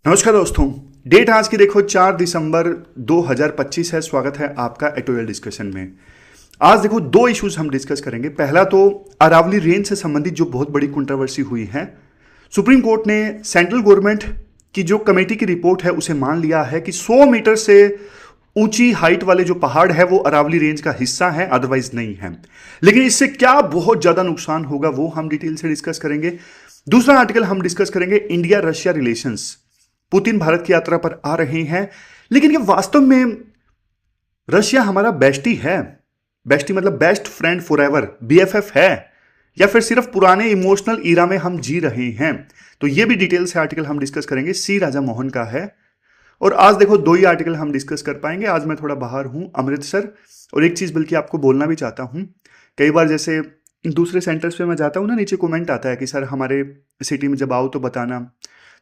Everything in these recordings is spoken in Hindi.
नमस्कार दोस्तों। डेट आज की देखो 4 दिसंबर 2025 है। स्वागत है आपका एटोरियल डिस्कशन में। आज देखो दो इश्यूज हम डिस्कस करेंगे। पहला तो अरावली रेंज से संबंधित जो बहुत बड़ी कंट्रोवर्सी हुई है। सुप्रीम कोर्ट ने सेंट्रल गवर्नमेंट की जो कमेटी की रिपोर्ट है उसे मान लिया है कि 100 मीटर से ऊंची हाइट वाले जो पहाड़ है वो अरावली रेंज का हिस्सा है, अदरवाइज नहीं है। लेकिन इससे क्या बहुत ज्यादा नुकसान होगा वो हम डिटेल से डिस्कस करेंगे। दूसरा आर्टिकल हम डिस्कस करेंगे India Russia relations. Putin Bharat की यात्रा पर आ रहे हैं, लेकिन ये वास्तव में रशिया हमारा बेस्टी है। बेस्टी मतलब बेस्ट फ्रेंड फॉरएवर, बीएफएफ है, या फिर सिर्फ पुराने इमोशनल ईरा में हम जी रहे हैं। तो ये भी डिटेल से आर्टिकल हम डिस्कस करेंगे। सी राजा मोहन का है। और आज देखो दो ही आर्टिकल हम डिस्कस कर पाएंगे। आज मैं थोड़ा बाहर हूं, अमृतसर। और एक चीज बल्कि आपको बोलना भी चाहता हूं, कई बार जैसे दूसरे सेंटर्स पे मैं जाता हूं ना, नीचे कमेंट आता है कि सर हमारे सिटी में जब आओ तो बताना।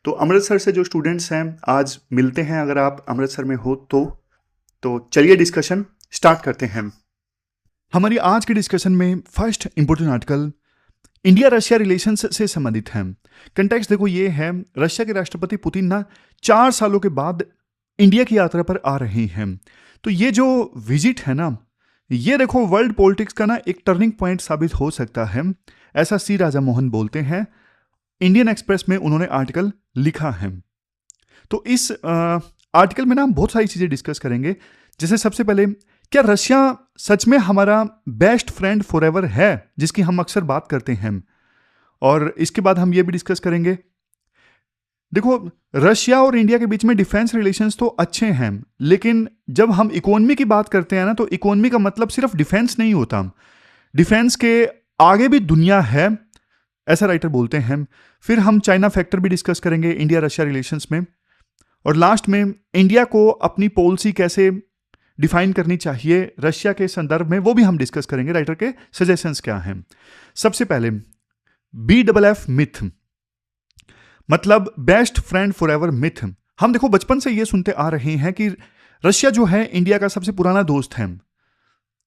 तो अमृतसर से जो स्टूडेंट्स हैं आज मिलते हैं, अगर आप अमृतसर में हो तो चलिए डिस्कशन स्टार्ट करते हैं। हमारी आज के डिस्कशन में first important article India Russia relations से संबंधित है। कंटेक्स्ट देखो ये है, रशिया के राष्ट्रपति पुतिन ना 4 सालों के बाद इंडिया की यात्रा पर आ रहे हैं। तो ये जो विजिट है ना, ये देखो वर्ल्ड पॉलिटिक्स का ना एक टर्निंग पॉइंट साबित हो सकता है, ऐसा सी राजा मोहन बोलते हैं। इंडियन एक्सप्रेस में उन्होंने आर्टिकल लिखा है। तो इस आर्टिकल में ना हम बहुत सारी चीजें डिस्कस करेंगे। जैसे सबसे पहले, क्या रशिया सच में हमारा बेस्ट फ्रेंड फॉरएवर है, जिसकी हम अक्सर बात करते हैं। और इसके बाद हम ये भी डिस्कस करेंगे, देखो रशिया और इंडिया के बीच में डिफेंस रिलेशंस तो अच्छे हैं, लेकिन जब हम इकोनॉमी की बात करते हैं ना, तो इकोनॉमी का मतलब सिर्फ डिफेंस नहीं होता। डिफेंस के आगे भी दुनिया है, ऐसा राइटर बोलते हैं। फिर हम चाइना फैक्टर भी डिस्कस करेंगे इंडिया रशिया रिलेशंस में। और लास्ट में इंडिया को अपनी पॉलिसी कैसे डिफाइन करनी चाहिए रशिया के संदर्भ में, वो भी हम डिस्कस करेंगे। राइटर के सजेशंस क्या हैं। सबसे पहले BFF मिथ, मतलब बेस्ट फ्रेंड फॉरएवर मिथ। हम देखो बचपन से ये सुनते आ रहे हैं कि रशिया जो है इंडिया का सबसे पुराना दोस्त है।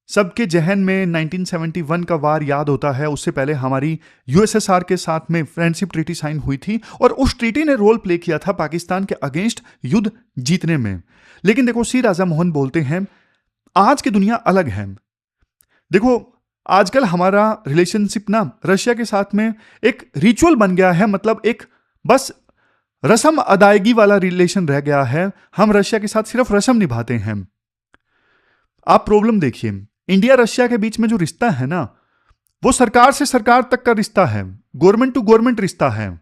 सबके जहन में 1971 का वार याद होता है। उससे पहले हमारी यूएसएसआर के साथ में फ्रेंडशिप ट्रीटी साइन हुई थी, और उस ट्रीटी ने रोल प्ले किया था पाकिस्तान के अगेंस्ट युद्ध जीतने में। लेकिन देखो सी राजा मोहन बोलते हैं आज की दुनिया अलग है। देखो आजकल हमारा रिलेशनशिप ना रशिया के साथ में एक रिचुअल बन गया है, मतलब एक बस रस्म अदायगी वाला रिलेशन रह गया है। हम रशिया के साथ सिर्फ रस्म निभाते हैं। आप प्रॉब्लम देखिए, इंडिया रशिया के बीच में जो रिश्ता है ना, वो सरकार से सरकार तक का रिश्ता है, गवर्नमेंट टू गवर्नमेंट रिश्ता है।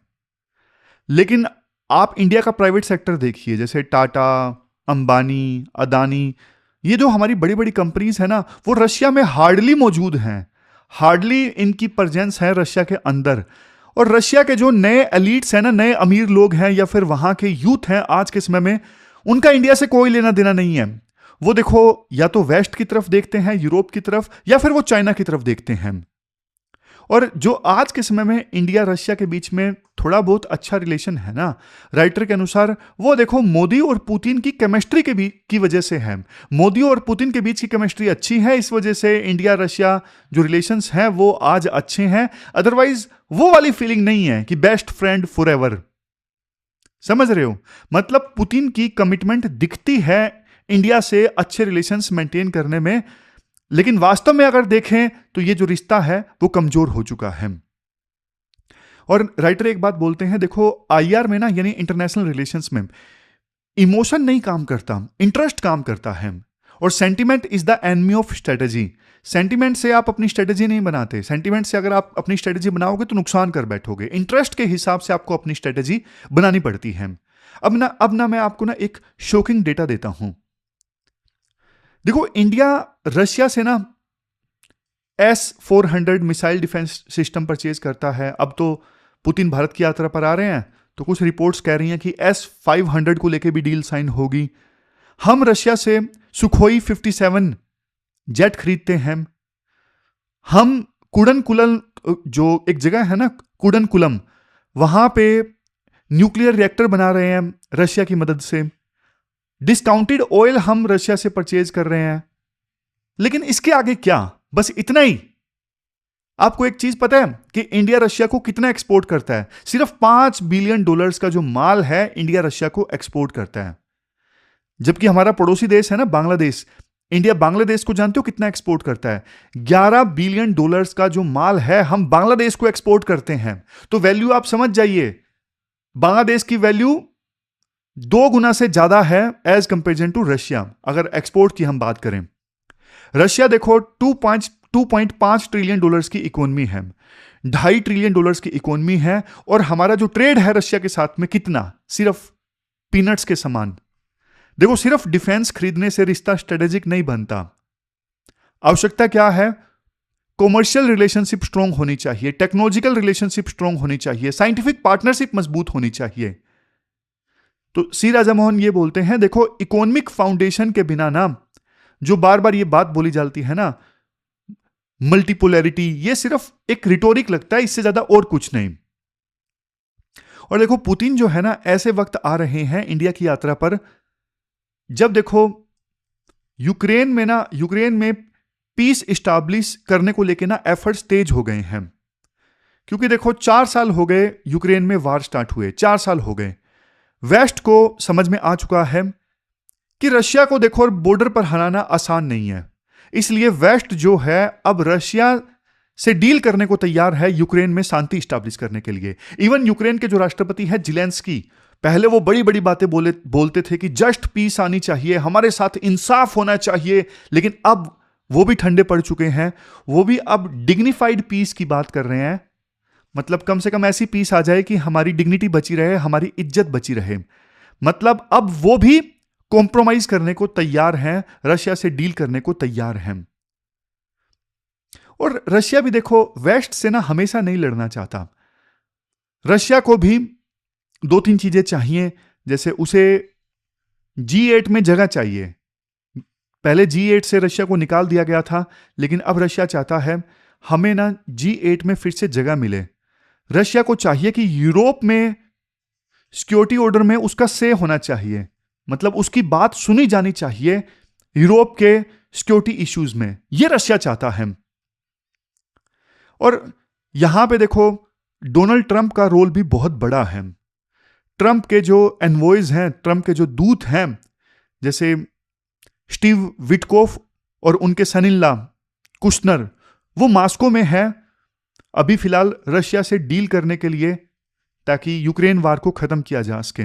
लेकिन आप इंडिया का प्राइवेट सेक्टर देखिए, जैसे टाटा, अंबानी, अदानी, ये जो हमारी बड़ी बड़ी कंपनीज है ना, वो रशिया में हार्डली मौजूद हैं। हार्डली इनकी प्रेजेंस है रशिया के अंदर। और रशिया के जो नए एलीट्स हैं ना, नए अमीर लोग हैं, या फिर वहां के यूथ हैं आज के समय में, उनका इंडिया से कोई लेना देना नहीं है। वो देखो या तो वेस्ट की तरफ देखते हैं, यूरोप की तरफ, या फिर वो चाइना की तरफ देखते हैं। और जो आज के समय में इंडिया रशिया के बीच में थोड़ा बहुत अच्छा रिलेशन है ना, राइटर के अनुसार वो देखो मोदी और पुतिन की केमिस्ट्री की वजह से है। मोदी और पुतिन के बीच की केमिस्ट्री अच्छी है, इस वजह से इंडिया रशिया जो रिलेशंस हैं वो आज अच्छे हैं। अदरवाइज वो वाली फीलिंग नहीं है कि बेस्ट फ्रेंड फॉरएवर। समझ रहे हो, मतलब पुतिन की कमिटमेंट दिखती है इंडिया से अच्छे रिलेशंस मेंटेन करने में, लेकिन वास्तव में अगर देखें तो ये जो रिश्ता है वो कमजोर हो चुका है। और राइटर एक बात बोलते हैं, देखो आईआर में ना, यानी इंटरनेशनल रिलेशंस में इमोशन नहीं काम करता, इंटरेस्ट काम करता है। और sentiment is the enemy of strategy. Sentiment से आप अपनी स्ट्रेटेजी नहीं बनाते। सेंटिमेंट से अगर आप अपनी स्ट्रेटेजी बनाओगे तो नुकसान कर बैठोगे। इंटरेस्ट के हिसाब से आपको अपनी स्ट्रेटेजी बनानी पड़ती है। अब ना मैं आपको ना एक शॉकिंग डेटा देता हूं। देखो इंडिया रशिया से ना S-400 missile defence system purchase करता है। अब तो पुतिन भारत की यात्रा पर आ रहे हैं, तो कुछ रिपोर्ट्स कह रही हैं कि S-500 को लेके भी डील साइन होगी। हम रशिया से सुखोई 57 जेट खरीदते हैं। हम कुडनकुलम, जो एक जगह है ना कुडनकुलम, वहां पे न्यूक्लियर रिएक्टर बना रहे हैं रशिया की मदद से। डिस्काउंटेड ऑयल हम रशिया से परचेज कर रहे हैं। लेकिन इसके आगे क्या, बस इतना ही। आपको एक चीज पता है कि इंडिया रशिया को कितना एक्सपोर्ट करता है? सिर्फ $5 बिलियन का जो माल है इंडिया रशिया को एक्सपोर्ट करता है। जबकि हमारा पड़ोसी देश है ना बांग्लादेश, इंडिया बांग्लादेश को जानते हो कितना एक्सपोर्ट करता है? $11 बिलियन का जो माल है हम बांग्लादेश को एक्सपोर्ट करते हैं। तो वैल्यू आप समझ जाइए, बांग्लादेश की वैल्यू 2 गुना से ज्यादा है एज कंपेरिजन टू रशिया, अगर एक्सपोर्ट की हम बात करें। रशिया देखो 2.5 ट्रिलियन डॉलर्स की इकोनॉमी है, $2.5 ट्रिलियन की इकोनॉमी है, और हमारा जो ट्रेड है रशिया के साथ में कितना, सिर्फ पीनट्स के समान। देखो सिर्फ डिफेंस खरीदने से रिश्ता स्ट्रेटेजिक नहीं बनता। आवश्यकता क्या है? कॉमर्शियल रिलेशनशिप स्ट्रांग होनी चाहिए, टेक्नोलॉजिकल रिलेशनशिप स्ट्रांग होनी चाहिए, साइंटिफिक पार्टनरशिप मजबूत होनी चाहिए। तो सी राजा मोहन ये बोलते हैं, देखो इकोनॉमिक फाउंडेशन के बिना ना, जो बार बार ये बात बोली जाती है ना मल्टीपोलैरिटी, ये सिर्फ एक रिटोरिक लगता है, इससे ज्यादा और कुछ नहीं। और देखो पुतिन जो है ना, ऐसे वक्त आ रहे हैं इंडिया की यात्रा पर जब देखो यूक्रेन में पीस इस्टैब्लिश करने को लेके ना एफर्ट्स तेज हो गए हैं। क्योंकि देखो 4 साल हो गए यूक्रेन में वार स्टार्ट हुए, 4 साल हो गए। वेस्ट को समझ में आ चुका है कि रशिया को देखो बॉर्डर पर हराना आसान नहीं है, इसलिए वेस्ट जो है अब रशिया से डील करने को तैयार है यूक्रेन में शांति स्टैब्लिश करने के लिए। इवन यूक्रेन के जो राष्ट्रपति है ज़ेलेंस्की, पहले वो बड़ी बड़ी बातें बोलते थे कि जस्ट पीस आनी चाहिए, हमारे साथ इंसाफ होना चाहिए, लेकिन अब वो भी ठंडे पड़ चुके हैं। वो भी अब डिग्निफाइड पीस की बात कर रहे हैं, मतलब कम से कम ऐसी पीस आ जाए कि हमारी डिग्निटी बची रहे, हमारी इज्जत बची रहे। मतलब अब वो भी कॉम्प्रोमाइज करने को तैयार हैं, रशिया से डील करने को तैयार हैं। और रशिया भी देखो वेस्ट से ना हमेशा नहीं लड़ना चाहता। रशिया को भी 2-3 चीजें चाहिए, जैसे उसे G8 में जगह चाहिए। पहले G8 से रशिया को निकाल दिया गया था, लेकिन अब रशिया चाहता है हमें ना G8 में फिर से जगह मिले। रशिया को चाहिए कि यूरोप में सिक्योरिटी ऑर्डर में उसका से होना चाहिए, मतलब उसकी बात सुनी जानी चाहिए यूरोप के सिक्योरिटी इश्यूज में, यह रशिया चाहता है। और यहां पे देखो डोनाल्ड ट्रंप का रोल भी बहुत बड़ा है। ट्रंप के जो एनवॉयज हैं, ट्रंप के जो दूत हैं, जैसे स्टीव विटकोफ और उनके सन इन लॉ कुशनर, वो मॉस्को में है अभी फिलहाल रशिया से डील करने के लिए, ताकि यूक्रेन वार को खत्म किया जा सके।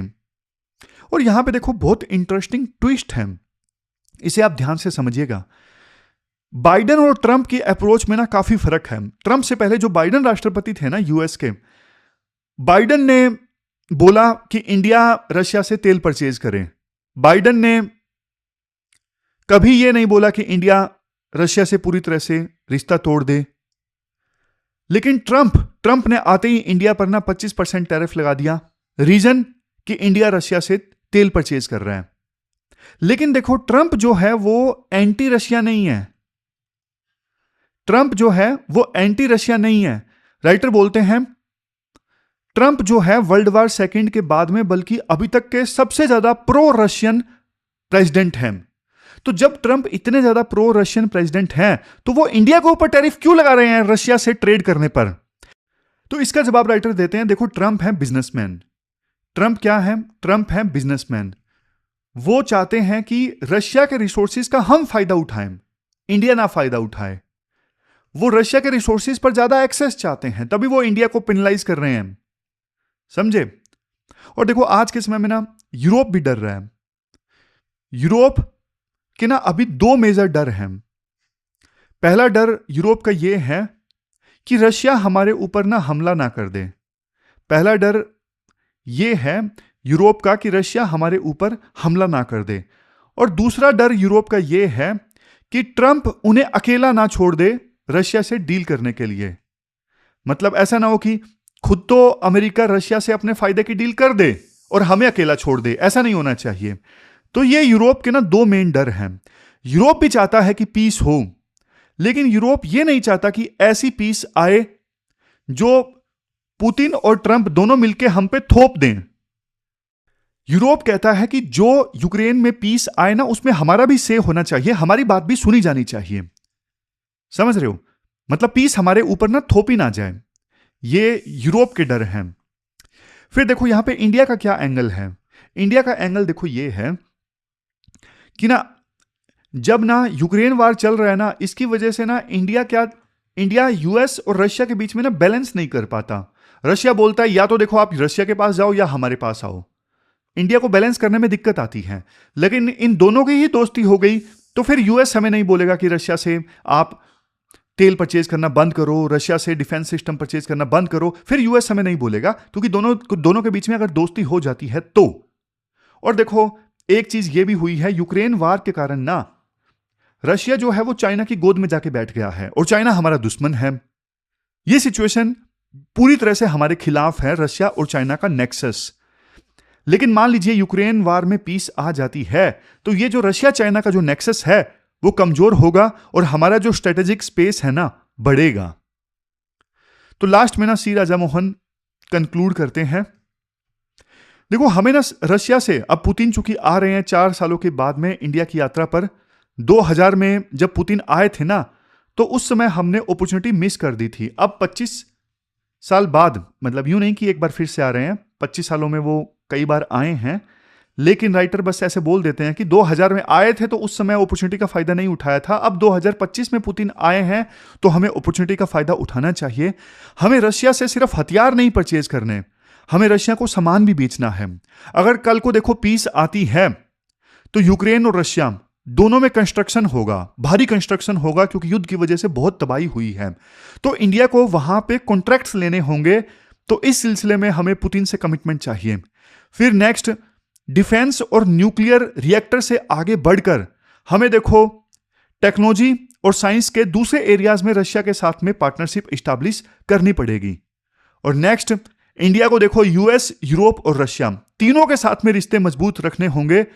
और यहां पे देखो बहुत इंटरेस्टिंग ट्विस्ट है, इसे आप ध्यान से समझिएगा। बाइडेन और ट्रंप की अप्रोच में ना काफी फर्क है। ट्रंप से पहले जो बाइडेन राष्ट्रपति थे ना यूएस के, बाइडेन ने बोला कि इंडिया रशिया से तेल परचेज करे। बाइडेन ने कभी यह नहीं बोला कि इंडिया रशिया से पूरी तरह से रिश्ता तोड़ दे। लेकिन ट्रंप ने आते ही इंडिया पर ना 25% टैरिफ लगा दिया, रीजन कि इंडिया रशिया से तेल परचेज कर रहा है। लेकिन देखो ट्रंप जो है वो एंटी रशिया नहीं है। ट्रंप जो है वो एंटी रशिया नहीं है। राइटर बोलते हैं ट्रंप जो है वर्ल्ड वार सेकेंड के बाद में बल्कि अभी तक के सबसे ज्यादा प्रो रशियन प्रेसिडेंट हैं। तो जब ट्रंप इतने ज्यादा प्रो रशियन प्रेसिडेंट हैं, तो वो इंडिया के ऊपर टैरिफ क्यों लगा रहे हैं रशिया से ट्रेड करने पर? तो इसका जवाब राइटर देते हैं, देखो ट्रंप है बिजनेसमैन। ट्रंप क्या है? ट्रंप है बिजनेसमैन। वो चाहते हैं कि रशिया के रिसोर्सेज का हम फायदा उठाएं, इंडिया ना फायदा उठाए। वो रशिया के रिसोर्सेज पर ज्यादा एक्सेस चाहते हैं, तभी वो इंडिया को पेनलाइज कर रहे हैं, समझे? और देखो आज के समय में ना यूरोप भी डर रहा है। यूरोप के ना अभी 2 मेजर डर हैं। पहला डर यूरोप का यह है कि रशिया हमारे ऊपर ना हमला ना कर दे। पहला डर यह है यूरोप का कि रशिया हमारे ऊपर हमला ना कर दे। और दूसरा डर यूरोप का यह है कि ट्रंप उन्हें अकेला ना छोड़ दे रशिया से डील करने के लिए। मतलब ऐसा ना हो कि खुद तो अमेरिका रशिया से अपने फायदे की डील कर दे और हमें अकेला छोड़ दे, ऐसा नहीं होना चाहिए। तो ये यूरोप के ना 2 मेन डर हैं। यूरोप भी चाहता है कि पीस हो, लेकिन यूरोप ये नहीं चाहता कि ऐसी पीस आए जो पुतिन और ट्रंप दोनों मिलकर हम पे थोप दें। यूरोप कहता है कि जो यूक्रेन में पीस आए ना, उसमें हमारा भी से होना चाहिए, हमारी बात भी सुनी जानी चाहिए, समझ रहे हो? मतलब पीस हमारे ऊपर ना थोपी ना जाए, ये यूरोप के डर हैं। फिर देखो यहां पे इंडिया का क्या एंगल है। इंडिया का एंगल देखो ये है कि ना जब ना यूक्रेन वार चल रहा है ना, इसकी वजह से ना इंडिया यूएस और रशिया के बीच में ना बैलेंस नहीं कर पाता। रशिया बोलता है या तो देखो आप रशिया के पास जाओ या हमारे पास आओ। इंडिया को बैलेंस करने में दिक्कत आती है। लेकिन इन दोनों की ही दोस्ती हो गई तो फिर यूएस हमें नहीं बोलेगा कि रशिया से आप तेल परचेज करना बंद करो, रशिया से डिफेंस सिस्टम परचेज करना बंद करो, फिर यूएस हमें नहीं बोलेगा, क्योंकि दोनों के बीच में अगर दोस्ती हो जाती है तो। और देखो एक चीज ये भी हुई है, यूक्रेन वार के कारण ना रशिया जो है वो चाइना की गोद में जाके बैठ गया है और चाइना हमारा दुश्मन है। ये सिचुएशन पूरी तरह से हमारे खिलाफ है, रशिया और चाइना का नेक्सस। लेकिन मान लीजिए यूक्रेन वार में पीस आ जाती है तो ये जो रशिया चाइना का जो नेक्सस है वो कमजोर होगा और हमारा जो स्ट्रेटेजिक स्पेस है ना बढ़ेगा। तो लास्ट में ना सी राजा मोहन कंक्लूड करते हैं, देखो हमें ना रशिया से, अब पुतिन चूंकि आ रहे हैं 4 सालों के बाद में इंडिया की यात्रा पर, 2000 में जब पुतिन आए थे ना तो उस समय हमने अपॉर्चुनिटी मिस कर दी थी। अब 25 साल बाद, मतलब यूं नहीं कि एक बार फिर से आ रहे हैं, 25 सालों में वो कई बार आए हैं, लेकिन राइटर बस ऐसे बोल देते हैं कि 2000 में आए थे तो उस समय अपॉर्चुनिटी का फायदा नहीं उठाया था। अब 2025 में पुतिन आए हैं तो हमें अपॉर्चुनिटी का फायदा उठाना चाहिए। हमें रशिया से सिर्फ हथियार नहीं परचेज करने, हमें रशिया को सामान भी बेचना है। अगर कल को देखो पीस आती है तो यूक्रेन और रशिया दोनों में कंस्ट्रक्शन होगा, भारी कंस्ट्रक्शन होगा, क्योंकि युद्ध की वजह से बहुत तबाही हुई है। तो इंडिया को वहां पे कॉन्ट्रैक्ट्स लेने होंगे, तो इस सिलसिले में हमें पुतिन से कमिटमेंट चाहिए। फिर नेक्स्ट, डिफेंस और न्यूक्लियर रिएक्टर से आगे बढ़कर हमें देखो टेक्नोलॉजी और साइंस के दूसरे एरियाज में रशिया के साथ में पार्टनरशिप स्टैब्लिश करनी पड़ेगी। और नेक्स्ट, इंडिया को देखो यूएस, यूरोप और रशिया तीनों के साथ में रिश्ते मजबूत रखने होंगे।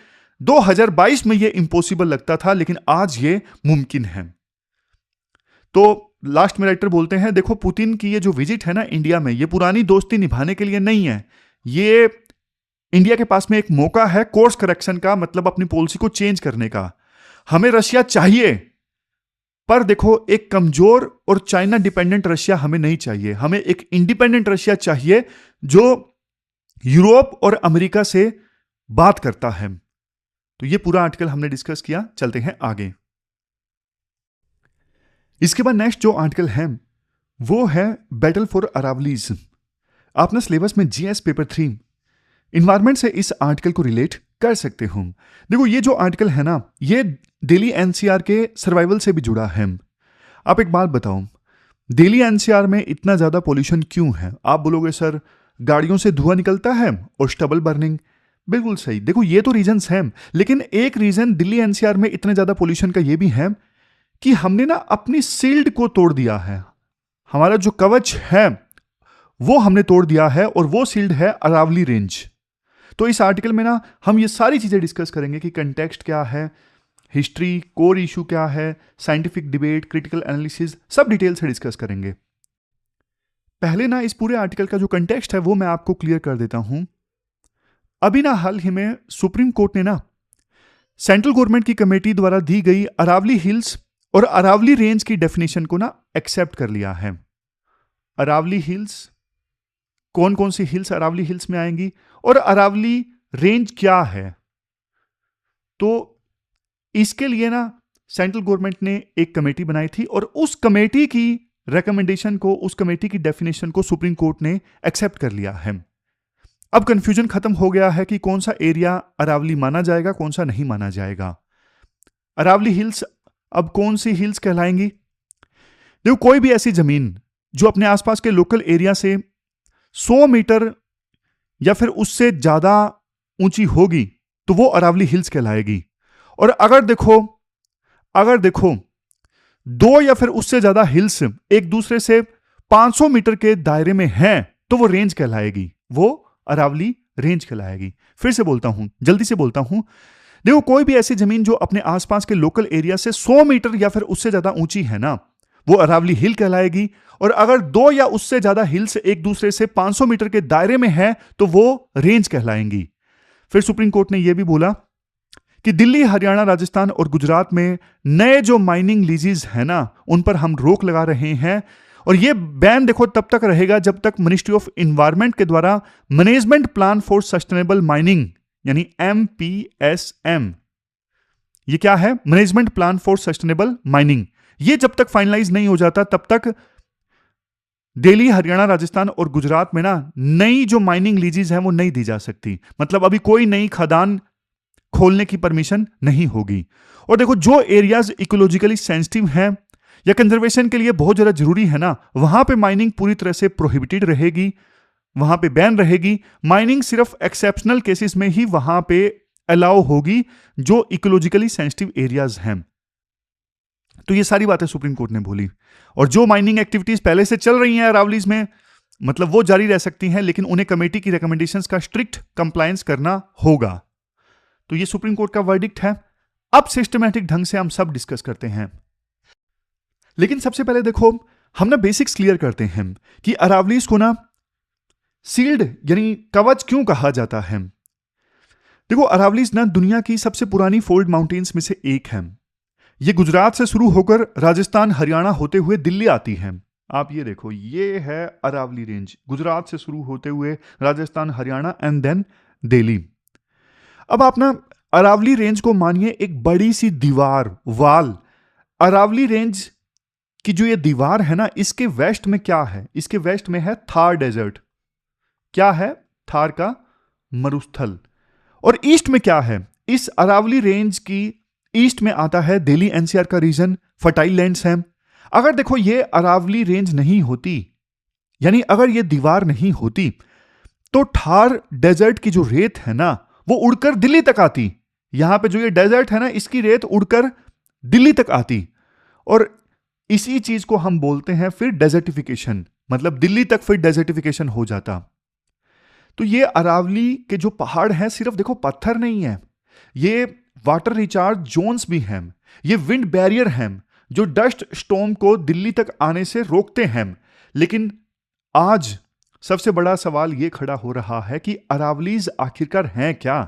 2022 में यह इंपॉसिबल लगता था, लेकिन आज ये मुमकिन है। तो लास्ट में राइटर बोलते हैं, देखो पुतिन की ये जो विजिट है ना इंडिया में, ये पुरानी दोस्ती निभाने के लिए नहीं है, ये इंडिया के पास में एक मौका है कोर्स करेक्शन का, मतलब अपनी पॉलिसी को चेंज करने का। हमें रशिया चाहिए, पर देखो एक कमजोर और चाइना डिपेंडेंट रशिया हमें नहीं चाहिए। हमें एक इंडिपेंडेंट रशिया चाहिए जो यूरोप और अमेरिका से बात करता है। तो ये पूरा आर्टिकल हमने डिस्कस किया, चलते हैं आगे। इसके बाद नेक्स्ट जो आर्टिकल है वो है बैटल फॉर अरावलीज। आप ना सिलेबस में जीएस पेपर 3 इन्वायरमेंट से इस आर्टिकल को रिलेट कर सकते हो। देखो ये जो आर्टिकल है ना, ये दिल्ली एनसीआर के सर्वाइवल से भी जुड़ा है। आप एक बात बताओ, दिल्ली एनसीआर में इतना ज्यादा पोल्यूशन क्यों है? आप बोलोगे सर गाड़ियों से धुआं निकलता है और स्टबल बर्निंग। बिल्कुल सही, देखो ये तो रीजंस हैं, लेकिन एक रीजन दिल्ली एनसीआर में इतने ज्यादा पोल्यूशन का ये भी है कि हमने ना अपनी शील्ड को तोड़ दिया है। हमारा जो कवच है वो हमने तोड़ दिया है, और वो शील्ड है अरावली रेंज। तो इस आर्टिकल में ना हम ये सारी चीजें डिस्कस करेंगे कि कंटेक्स्ट क्या है, हिस्ट्री, कोर इशू क्या है, साइंटिफिक डिबेट, क्रिटिकल एनालिसिस, सब डिटेल से डिस्कस करेंगे। पहले ना इस पूरे आर्टिकल का जो कंटेक्स्ट है वो मैं आपको क्लियर कर देता हूं। अभी ना हाल ही में सुप्रीम कोर्ट ने ना सेंट्रल गवर्नमेंट की कमेटी द्वारा दी गई अरावली हिल्स और अरावली रेंज की डेफिनेशन को ना एक्सेप्ट कर लिया है। अरावली हिल्स, कौन कौन सी हिल्स अरावली हिल्स में आएंगी, और अरावली रेंज क्या है। तो इसके लिए ना सेंट्रल गवर्नमेंट ने एक कमेटी बनाई थी, और उस कमेटी की रिकमेंडेशन को, उस कमेटी की डेफिनेशन को सुप्रीम कोर्ट ने एक्सेप्ट कर लिया है। अब कंफ्यूजन खत्म हो गया है कि कौन सा एरिया अरावली माना जाएगा, कौन सा नहीं माना जाएगा। अरावली हिल्स अब कौन सी हिल्स कहलाएंगी? देखो कोई भी ऐसी जमीन जो अपने आसपास के लोकल एरिया से 100 मीटर या फिर उससे ज्यादा ऊंची होगी तो वो अरावली हिल्स कहलाएगी। और अगर देखो 2 या फिर उससे ज्यादा हिल्स एक दूसरे से 500 मीटर के दायरे में हैं तो वो रेंज कहलाएगी, वो अरावली रेंज कहलाएगी। फिर से बोलता हूं, जल्दी से बोलता हूं, देखो कोई भी ऐसी जमीन जो अपने आसपास के लोकल एरिया से 100 मीटर या फिर उससे ज्यादा ऊंची है ना, वो अरावली हिल कहलाएगी। और अगर 2 या उससे ज्यादा हिल्स एक दूसरे से 500 मीटर के दायरे में है तो वो रेंज कहलाएंगी। फिर सुप्रीम कोर्ट ने यह भी बोला कि दिल्ली, हरियाणा, राजस्थान और गुजरात में नए जो माइनिंग लीजेस है ना, उन पर हम रोक लगा रहे हैं। और ये बैन देखो तब तक रहेगा जब तक मिनिस्ट्री ऑफ इन्वायरमेंट के द्वारा management plan for sustainable mining यानी MPSM, ये क्या है, management plan for sustainable mining, ये जब तक फाइनलाइज नहीं हो जाता तब तक दिल्ली, हरियाणा, राजस्थान और गुजरात में ना नई जो माइनिंग लीजेस हैं वो नहीं दी जा सकती। मतलब अभी कोई नई खदान खोलने की परमिशन नहीं होगी। और देखो जो एरियाज इकोलॉजिकली सेंसिटिव हैं या कंजर्वेशन के लिए बहुत ज्यादा जरूरी है ना, वहां पे माइनिंग पूरी तरह से प्रोहिबिटेड रहेगी, वहां पे बैन रहेगी। माइनिंग सिर्फ एक्सेप्शनल केसेस में ही वहां पे अलाउ होगी जो इकोलॉजिकली सेंसिटिव एरियाज हैं। तो ये सारी बातें सुप्रीम कोर्ट ने बोली। और जो माइनिंग एक्टिविटीज पहले से चल रही हैं अरावलीज में, मतलब वो जारी रह सकती हैं, लेकिन उन्हें कमेटी की रिकमेंडेशंस का स्ट्रिक्ट कंप्लायंस करना होगा। तो ये सुप्रीम कोर्ट का वर्डिक्ट है। अब सिस्टमैटिक ढंग से हम सब डिस्कस करते हैं। लेकिन सबसे पहले देखो हम ना बेसिक्स क्लियर करते हैं कि अरावलीज को ना सील्ड यानी कवच क्यों कहा जाता है। देखो अरावलीज ना दुनिया की सबसे पुरानी फोल्ड माउंटेन्स में से एक है। ये गुजरात से शुरू होकर राजस्थान, हरियाणा होते हुए दिल्ली आती है। आप ये देखो, ये है अरावली रेंज, गुजरात से शुरू होते हुए राजस्थान, हरियाणा एंड देन दिल्ली। अब आप ना अरावली रेंज को मानिए एक बड़ी सी दीवार, वाल। अरावली रेंज की जो ये दीवार है ना, इसके वेस्ट में क्या है, इसके वेस्ट में है थार डेजर्ट। क्या है, थार का मरुस्थल। और ईस्ट में क्या है, इस अरावली रेंज की ईस्ट में आता है दिल्ली NCR का रीजन, फर्टाइल लैंड्स हैं। अगर देखो ये अरावली रेंज नहीं होती, यानी अगर ये दीवार नहीं होती, तो थार डेजर्ट की जो रेत है ना वो उड़कर दिल्ली तक आती। यहां पे जो ये डेजर्ट है ना, इसकी रेत उड़कर दिल्ली तक आती। और इसी चीज को हम बोलते हैं फिर डेजर्टिफिकेशन, मतलब दिल्ली तक फिर डेजर्टिफिकेशन हो जाता। तो ये अरावली के जो पहाड़ हैं सिर्फ देखो पत्थर नहीं है, ये वाटर रिचार्ज जोन्स भी हैं, ये विंड बैरियर हैं जो डस्ट स्टॉर्म को दिल्ली तक आने से रोकते हैं। लेकिन आज सबसे बड़ा सवाल यह खड़ा हो रहा है कि अरावलीज आखिरकार हैं क्या?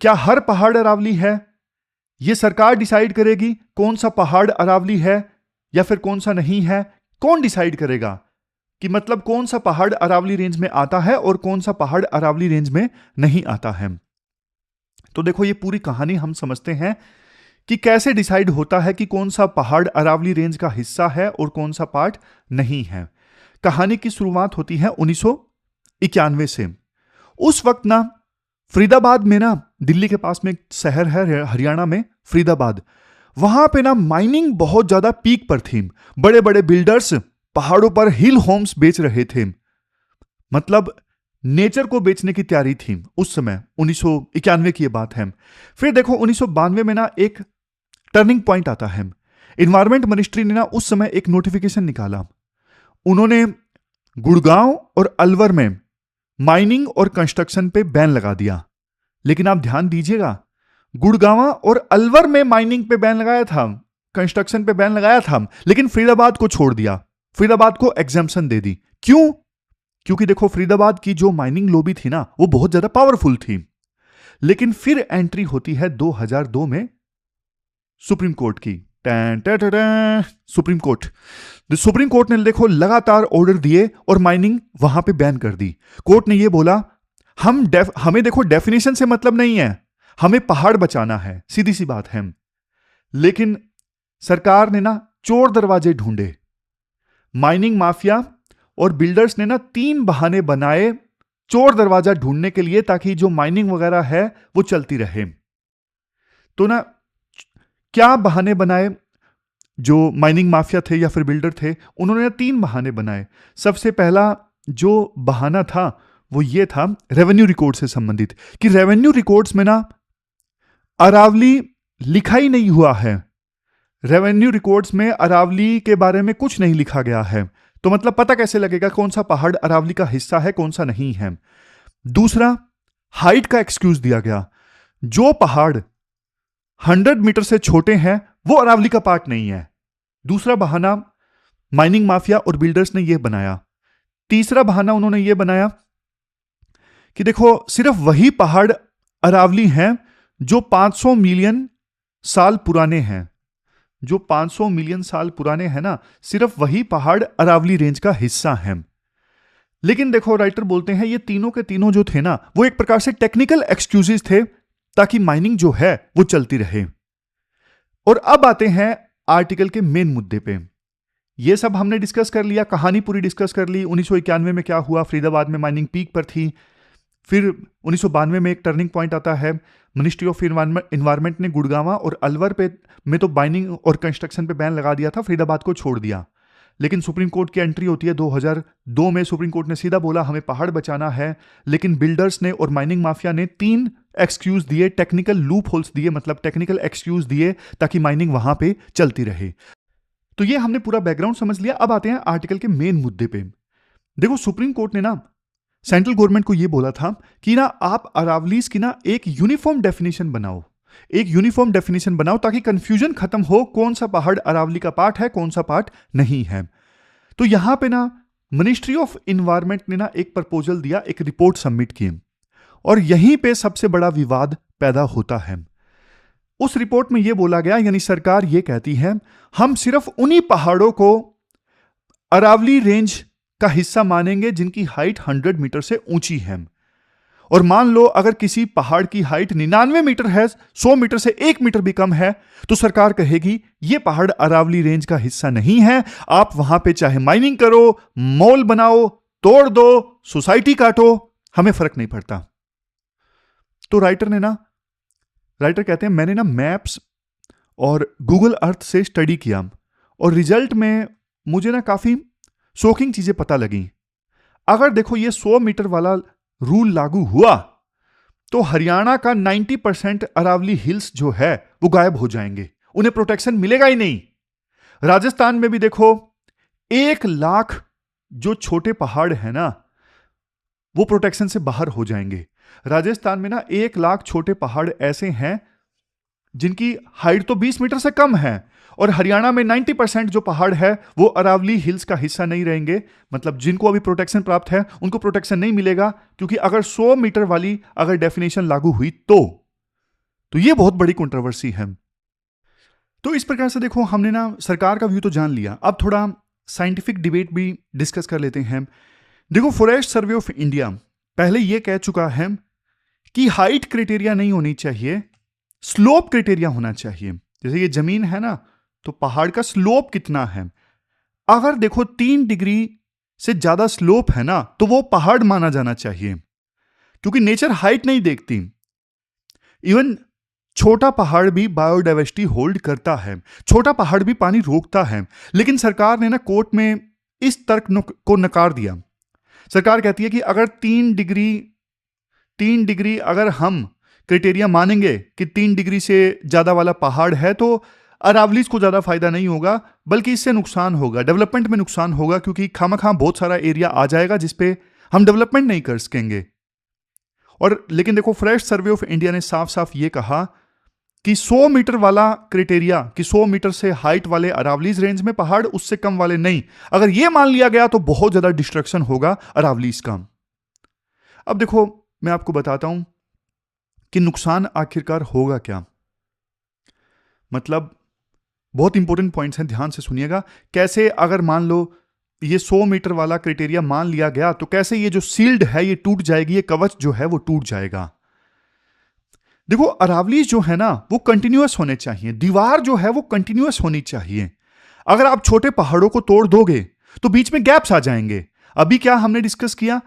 क्या हर पहाड़ अरावली है? यह सरकार डिसाइड करेगी कौन सा पहाड़ अरावली है या फिर कौन सा नहीं है? कौन डिसाइड करेगा कि मतलब कौन सा पहाड़ अरावली रेंज में आता है और कौन सा पहाड़ अरावली रेंज में नहीं आता है? तो देखो ये पूरी कहानी हम समझते हैं कि कैसे डिसाइड होता है कि कौन सा पहाड़ अरावली रेंज का हिस्सा है और कौन सा पार्ट नहीं है। कहानी की शुरुआत होती है 1991 से। उस वक्त ना फरीदाबाद में ना, दिल्ली के पास में एक शहर है हरियाणा में, फरीदाबाद, वहां पे ना माइनिंग बहुत ज्यादा पीक पर थी। बड़े बड़े बिल्डर्स पहाड़ों पर हिल होम्स बेच रहे थे, मतलब नेचर को बेचने की तैयारी थी उस समय। 1991 की यह बात है। फिर देखो 1992 में ना एक टर्निंग पॉइंट आता है। इन्वायरमेंट मिनिस्ट्री ने ना उस समय एक नोटिफिकेशन निकाला। उन्होंने गुड़गांव और अलवर में माइनिंग और कंस्ट्रक्शन पे बैन लगा दिया। लेकिन आप ध्यान दीजिएगा, गुड़गांव और अलवर में माइनिंग पे बैन लगाया था, कंस्ट्रक्शन पे बैन लगाया था, लेकिन फरीदाबाद को छोड़ दिया, फरीदाबाद को एग्जेम्पशन दे दी। क्यों? क्योंकि देखो फरीदाबाद की जो माइनिंग लॉबी थी ना वो बहुत ज्यादा पावरफुल थी। लेकिन फिर एंट्री होती है 2002 में सुप्रीम कोर्ट की। सुप्रीम कोर्ट ने देखो लगातार ऑर्डर दिए और माइनिंग वहां पे बैन कर दी। कोर्ट ने ये बोला हमें देखो डेफिनेशन से मतलब नहीं है, हमें पहाड़ बचाना है, सीधी सी बात है। लेकिन सरकार ने ना चोर दरवाजे ढूंढे। माइनिंग माफिया और बिल्डर्स ने ना 3 बहाने बनाए चोर दरवाजा ढूंढने के लिए, ताकि जो माइनिंग वगैरह है वो चलती रहे। तो ना क्या बहाने बनाए जो माइनिंग माफिया थे या फिर बिल्डर थे? उन्होंने 3 बहाने बनाए। सबसे पहला जो बहाना था वो ये था रेवेन्यू रिकॉर्ड से संबंधित, कि रेवेन्यू रिकॉर्ड्स में ना अरावली लिखा ही नहीं हुआ है। रेवेन्यू रिकॉर्ड्स में अरावली के बारे में कुछ नहीं लिखा गया है, तो मतलब पता कैसे लगेगा कौन सा पहाड़ अरावली का हिस्सा है, कौन सा नहीं है। दूसरा, हाइट का एक्सक्यूज दिया गया। जो पहाड़ 100 मीटर से छोटे हैं वो अरावली का पार्ट नहीं है। दूसरा बहाना माइनिंग माफिया और बिल्डर्स ने यह बनाया। तीसरा बहाना उन्होंने यह बनाया कि देखो सिर्फ वही पहाड़ अरावली हैं जो 500 मिलियन साल पुराने हैं, जो 500 मिलियन साल पुराने हैं ना, सिर्फ वही पहाड़ अरावली रेंज का हिस्सा हैं। लेकिन देखो, राइटर बोलते हैं ये तीनों के तीनों जो थे ना, वो एक प्रकार से टेक्निकल एक्सक्यूजेस थे ताकि माइनिंग जो है वो चलती रहे। और अब आते हैं आर्टिकल के मेन मुद्दे पे। ये सब हमने डिस्कस कर लिया, कहानी पूरी डिस्कस कर ली। 1991 में क्या हुआ, फरीदाबाद में माइनिंग पीक पर थी। फिर 1992 में एक टर्निंग पॉइंट आता है, मिनिस्ट्री ऑफ इन्वायरमेंट ने गुड़गांव और अलवर पे में तो माइनिंग और कंस्ट्रक्शन पे बैन लगा दिया था, फरीदाबाद को छोड़ दिया। लेकिन सुप्रीम कोर्ट की एंट्री होती है 2002 में। सुप्रीम कोर्ट ने सीधा बोला हमें पहाड़ बचाना है, लेकिन बिल्डर्स ने और माइनिंग माफिया ने 3 एक्सक्यूज दिए, टेक्निकल लूप होल्स दिए, मतलब टेक्निकल एक्सक्यूज दिए ताकि माइनिंग वहां पे चलती रहे। तो ये हमने पूरा बैकग्राउंड समझ लिया। अब आते हैं आर्टिकल के मेन मुद्दे पे। देखो, सुप्रीम कोर्ट ने ना सेंट्रल गवर्नमेंट को ये बोला था कि ना आप अरावलीज की ना एक यूनिफॉर्म डेफिनेशन बनाओ, एक यूनिफॉर्म डेफिनेशन बनाओ ताकि कंफ्यूजन खत्म हो, कौन सा पहाड़ अरावली का पार्ट है, कौन सा पार्ट नहीं है। तो यहां पे ना मिनिस्ट्री ऑफ इन्वायरमेंट ने ना एक प्रपोजल दिया, एक रिपोर्ट सबमिट की, और यहीं पे सबसे बड़ा विवाद पैदा होता है। उस रिपोर्ट में यह बोला गया, यानी सरकार यह कहती है हम सिर्फ उन्हीं पहाड़ों को अरावली रेंज का हिस्सा मानेंगे जिनकी हाइट 100 मीटर से ऊंची है। और मान लो अगर किसी पहाड़ की हाइट 99 मीटर है, 100 मीटर से 1 मीटर भी कम है, तो सरकार कहेगी यह पहाड़ अरावली रेंज का हिस्सा नहीं है, आप वहां पे चाहे माइनिंग करो, मॉल बनाओ, तोड़ दो, सोसाइटी काटो, हमें फर्क नहीं पड़ता। तो राइटर कहते हैं मैंने ना मैप्स और गूगल अर्थ से स्टडी किया और रिजल्ट में मुझे ना काफी शॉकिंग चीजें पता लगी। अगर देखो ये 100 मीटर वाला रूल लागू हुआ तो हरियाणा का 90% अरावली हिल्स जो है वो गायब हो जाएंगे, उन्हें प्रोटेक्शन मिलेगा ही नहीं। राजस्थान में भी देखो 1 लाख जो छोटे पहाड़ है ना वो प्रोटेक्शन से बाहर हो जाएंगे। राजस्थान में ना 1 लाख छोटे पहाड़ ऐसे हैं जिनकी हाइट तो 20 मीटर से कम है, और हरियाणा में 90% जो पहाड़ है वो अरावली हिल्स का हिस्सा नहीं रहेंगे, मतलब जिनको अभी प्रोटेक्शन प्राप्त है उनको प्रोटेक्शन नहीं मिलेगा, क्योंकि अगर 100 मीटर वाली अगर डेफिनेशन लागू हुई तो ये बहुत बड़ी कंट्रोवर्सी है। तो इस प्रकार से देखो हमने ना सरकार का व्यू तो जान लिया, अब थोड़ा साइंटिफिक डिबेट भी डिस्कस कर लेते हैं। देखो, फॉरेस्ट सर्वे ऑफ इंडिया पहले यह कह चुका है कि हाइट क्राइटेरिया नहीं होनी चाहिए, स्लोप क्राइटेरिया होना चाहिए। जैसे ये जमीन है ना, तो पहाड़ का स्लोप कितना है, अगर देखो 3 डिग्री से ज्यादा स्लोप है ना तो वो पहाड़ माना जाना चाहिए, क्योंकि नेचर हाइट नहीं देखती। इवन छोटा पहाड़ भी बायोडाइवर्सिटी होल्ड करता है, छोटा पहाड़ भी पानी रोकता है। लेकिन सरकार ने ना कोर्ट में इस तर्क को नकार दिया। सरकार कहती है कि अगर 3 डिग्री अगर हम क्राइटेरिया मानेंगे कि 3 डिग्री से ज्यादा वाला पहाड़ है तो अरावलीज को ज्यादा फायदा नहीं होगा, बल्कि इससे नुकसान होगा, डेवलपमेंट में नुकसान होगा, क्योंकि खामखां बहुत सारा एरिया आ जाएगा जिसपे हम डेवलपमेंट नहीं कर सकेंगे। और लेकिन देखो, फॉरेस्ट सर्वे ऑफ इंडिया ने साफ साफ ये कहा कि 100 मीटर वाला क्राइटेरिया, कि 100 मीटर से हाइट वाले अरावलीज रेंज में पहाड़, उससे कम वाले नहीं, अगर यह मान लिया गया तो बहुत ज्यादा डिस्ट्रक्शन होगा अरावलीज का। अब देखो मैं आपको बताता हूं कि नुकसान आखिरकार होगा क्या। मतलब बहुत इंपॉर्टेंट पॉइंट्स हैं, ध्यान से सुनिएगा। कैसे अगर मान लो ये 100 मीटर वाला क्राइटेरिया मान लिया गया तो कैसे ये जो सील्ड है ये टूट जाएगी, ये कवच जो है वो टूट जाएगा। देखो, अरावलीज जो है ना वो कंटिन्यूअस होने चाहिए, दीवार जो है वो कंटिन्यूअस होनी चाहिए। अगर आप छोटे पहाड़ों को तोड़ दोगे तो बीच में गैप्स आ जाएंगे। अभी क्या हमने डिस्कस किया,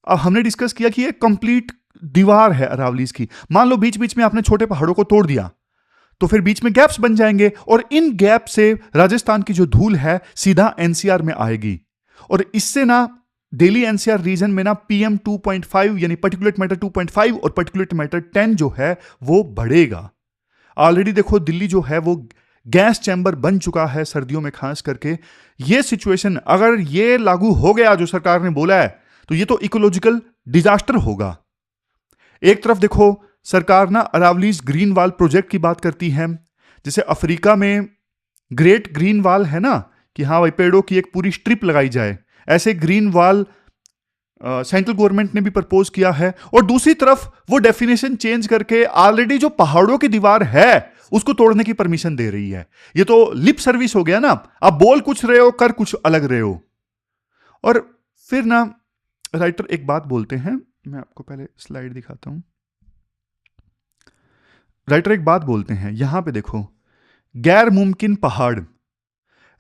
अब हमने डिस्कस किया कि ये कंप्लीट दीवार है अरावलीज की। मान लो बीच बीच में आपने छोटे पहाड़ों को तोड़ दिया तो फिर बीच में गैप्स बन जाएंगे, और इन गैप से राजस्थान की जो धूल है सीधा एनसीआर में आएगी, और इससे ना दिल्ली एनसीआर रीजन में ना PM 2.5 यानी पर्टिकुलेट मैटर 2.5 और पर्टिकुलेट मैटर 10 जो है वो बढ़ेगा। ऑलरेडी देखो दिल्ली जो है वो गैस चैम्बर बन चुका है सर्दियों में खास करके। ये सिचुएशन अगर ये लागू हो गया जो सरकार ने बोला है तो ये तो इकोलॉजिकल डिजास्टर होगा। एक तरफ देखो सरकार ना अरावलीज ग्रीन वाल प्रोजेक्ट की बात करती है, जैसे अफ्रीका में ग्रेट ग्रीन वाल है ना, कि हाँ भाई पेड़ों की एक पूरी स्ट्रिप लगाई जाए, ऐसे ग्रीन वाल सेंट्रल गवर्नमेंट ने भी प्रपोज किया है, और दूसरी तरफ वो डेफिनेशन चेंज करके ऑलरेडी जो पहाड़ों की दीवार है उसको तोड़ने की परमिशन दे रही है। ये तो लिप सर्विस हो गया ना, आप बोल कुछ रहे हो, कर कुछ अलग रहे हो। और फिर ना राइटर एक बात बोलते हैं, मैं आपको पहले स्लाइड दिखाता हूं। राइटर एक बात बोलते हैं यहां पे देखो, गैर मुमकिन पहाड़।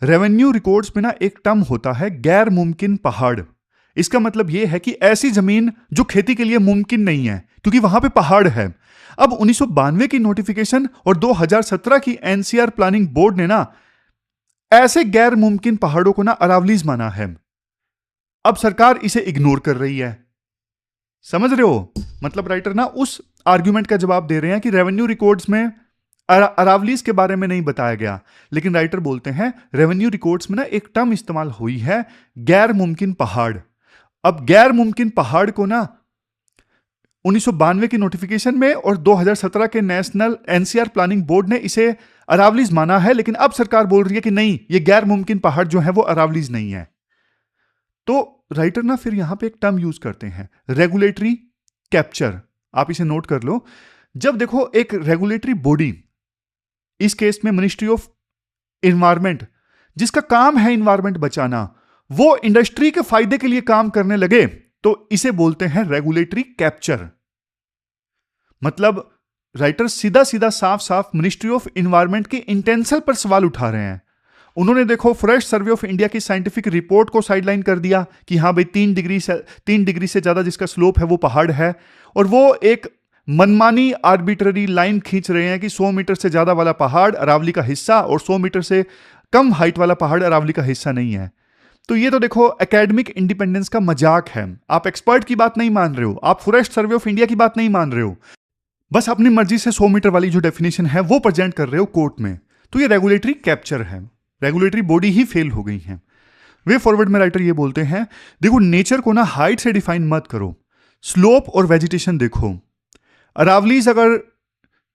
रेवेन्यू रिकॉर्ड्स में ना एक टर्म होता है गैर मुमकिन पहाड़। इसका मतलब यह है कि ऐसी जमीन जो खेती के लिए मुमकिन नहीं है क्योंकि वहां पे पहाड़ है। अब 1992 की नोटिफिकेशन और 2017 की एनसीआर प्लानिंग बोर्ड ने ना ऐसे गैर मुमकिन पहाड़ों को ना अरावलीज माना है। अब सरकार इसे इग्नोर कर रही है। समझ रहे हो? मतलब राइटर ना उस आर्ग्यूमेंट का जवाब दे रहे हैं कि रेवेन्यू रिकॉर्ड्स में अरावलीज के बारे में नहीं बताया गया, लेकिन राइटर बोलते हैं रेवेन्यू रिकॉर्ड्स में ना एक टर्म इस्तेमाल हुई है गैर मुमकिन पहाड़। अब गैर मुमकिन पहाड़ को ना 1992 की नोटिफिकेशन में और 2017 के नेशनल एनसीआर प्लानिंग बोर्ड ने इसे अरावलीज माना है, लेकिन अब सरकार बोल रही है कि नहीं, ये गैर मुमकिन पहाड़ जो है वो अरावलीज नहीं है। तो राइटर ना फिर यहां पे एक टर्म यूज करते हैं रेगुलेटरी कैप्चर। आप इसे नोट कर लो। जब देखो एक रेगुलेटरी बॉडी, इस केस में मिनिस्ट्री ऑफ एनवायरमेंट, जिसका काम है एनवायरमेंट बचाना, वो इंडस्ट्री के फायदे के लिए काम करने लगे तो इसे बोलते हैं रेगुलेटरी कैप्चर। मतलब राइटर सीधा सीधा साफ साफ मिनिस्ट्री ऑफ एनवायरमेंट के इंटेंशन पर सवाल उठा रहे हैं। उन्होंने देखो फॉरेस्ट सर्वे ऑफ इंडिया की साइंटिफिक रिपोर्ट को साइडलाइन कर दिया कि हाँ भाई 3 डिग्री से ज्यादा जिसका स्लोप है वो पहाड़ है, और वो एक मनमानी आर्बिट्ररी लाइन खींच रहे हैं कि 100 मीटर से ज्यादा वाला पहाड़ अरावली का हिस्सा और 100 मीटर से कम हाइट वाला पहाड़ अरावली का हिस्सा नहीं है। तो ये तो देखो एकेडमिक इंडिपेंडेंस का मजाक है। आप एक्सपर्ट की बात नहीं मान रहे हो, आप फॉरेस्ट सर्वे ऑफ इंडिया की बात नहीं मान रहे हो, बस अपनी मर्जी से 100 मीटर वाली जो डेफिनेशन है वो प्रेजेंट कर रहे हो कोर्ट में। तो ये रेगुलेटरी कैप्चर है, रेगुलेटरी बॉडी ही फेल हो गई है। वे फॉरवर्ड में राइटर ये बोलते हैं देखो नेचर को ना हाइट से डिफाइन मत करो, स्लोप और वेजिटेशन देखो। अरावलीज अगर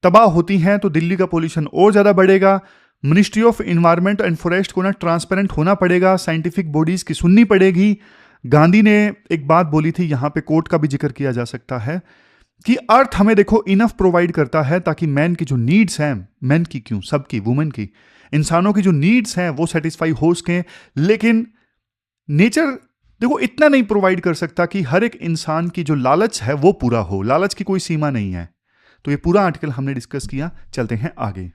तबाह होती हैं तो दिल्ली का पोल्यूशन और ज्यादा बढ़ेगा। Ministry of environment and forest को ना ट्रांसपेरेंट होना पड़ेगा, साइंटिफिक बॉडीज की सुननी पड़ेगी। गांधी ने एक बात बोली थी, यहां पे कोर्ट का भी जिक्र किया जा सकता है कि अर्थ हमें देखो इनफ प्रोवाइड करता है ताकि मैन की जो नीड्स हैं, मैन की क्यों, सबकी, वुमेन की, इंसानों की जो नीड्स हैं वो सेटिस्फाई हो सकें। लेकिन नेचर देखो इतना नहीं प्रोवाइड कर सकता कि हर एक इंसान की जो लालच है वो पूरा हो। लालच की कोई सीमा नहीं है। तो ये पूरा आर्टिकल हमने डिस्कस किया, चलते हैं आगे।